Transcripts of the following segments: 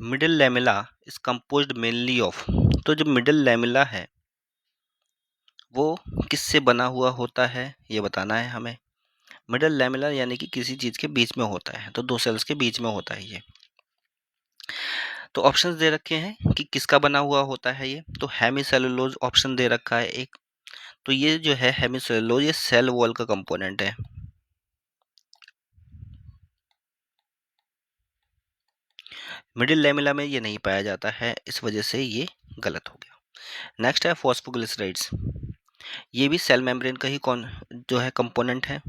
Middle lamella is composed mainly of. तो जो middle lamella है वो किससे बना हुआ होता है ये बताना है हमें। मिडिल लैमेला यानी कि किसी चीज़ के बीच में होता है, तो दो सेल्स के बीच में होता है ये। तो ऑप्शंस दे रखे हैं कि किसका बना हुआ होता है ये। तो हेमीसेलुलोज ऑप्शन दे रखा है एक। तो ये जो है हेमीसेलुलोज ये सेल वॉल का कंपोनेंट है। मिडिल लैमेला में ये नहीं पाया जाता है, इस वजह से ये गलत हो गया। नेक्स्ट है फॉस्फोग्लिसराइड्स। ये भी सेल मेम्ब्रेन का ही कौन जो है कंपोनेंट है।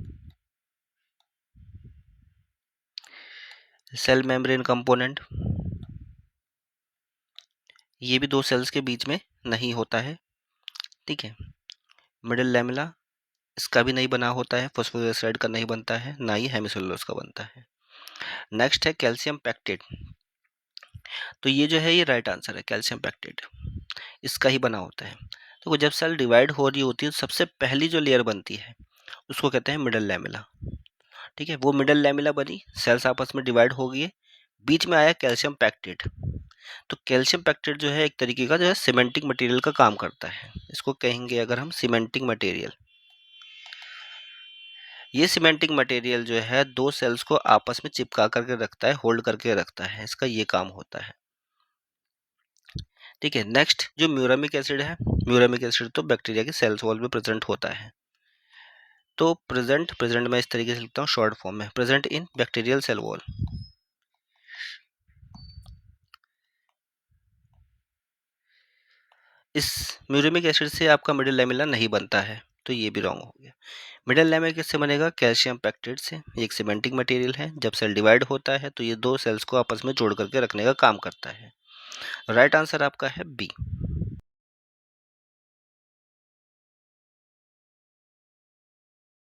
सेल मेम्ब्रेन कंपोनेंट ये भी दो सेल्स के बीच में नहीं होता है, ठीक है। मिडिल लैमेला इसका भी नहीं बना होता है, फॉस्फोग्लिसराइड का नहीं बनता है, ना ही हेमिसेलुलोज का बनता है। नेक्स्ट है कैल्शियम पैक्टेट। तो ये जो है ये राइट आंसर है, कैल्शियम पैक्टेट इसका ही बना होता है। तो जब सेल डिवाइड हो रही होती है तो सबसे पहली जो लेयर बनती है उसको कहते हैं मिडिल लैमेला, ठीक है। वो मिडिल लैमेला बनी, सेल्स आपस में डिवाइड हो गए, बीच में आया कैल्शियम पैक्टेट। तो कैल्शियम पैक्टेट जो है एक तरीके का जो है सीमेंटिंग मटेरियल का काम करता है, इसको कहेंगे अगर हम सीमेंटिंग मटेरियल। ये सीमेंटिंग मटेरियल जो है दो सेल्स को आपस में चिपका करके रखता है, होल्ड करके रखता है, इसका ये काम होता है, ठीक है। नेक्स्ट जो म्यूरामिक एसिड है, म्यूरामिक एसिड तो बैक्टीरिया के सेल्स वॉल में प्रेजेंट होता है। तो प्रेजेंट मैं इस तरीके से लिखता हूँ शॉर्ट फॉर्म में, present in bacterial cell wall. इस म्यूरामिक एसिड से आपका मिडिल लैमेला नहीं बनता है, तो ये भी रॉन्ग हो गया। मिडिल लैमेला किससे बनेगा, कैल्शियम पैक्टेट से। ये एक सीमेंटिक मटेरियल है, जब सेल डिवाइड होता है तो ये दो सेल्स को आपस में जोड़ करके रखने का काम करता है। राइट आंसर आपका है बी।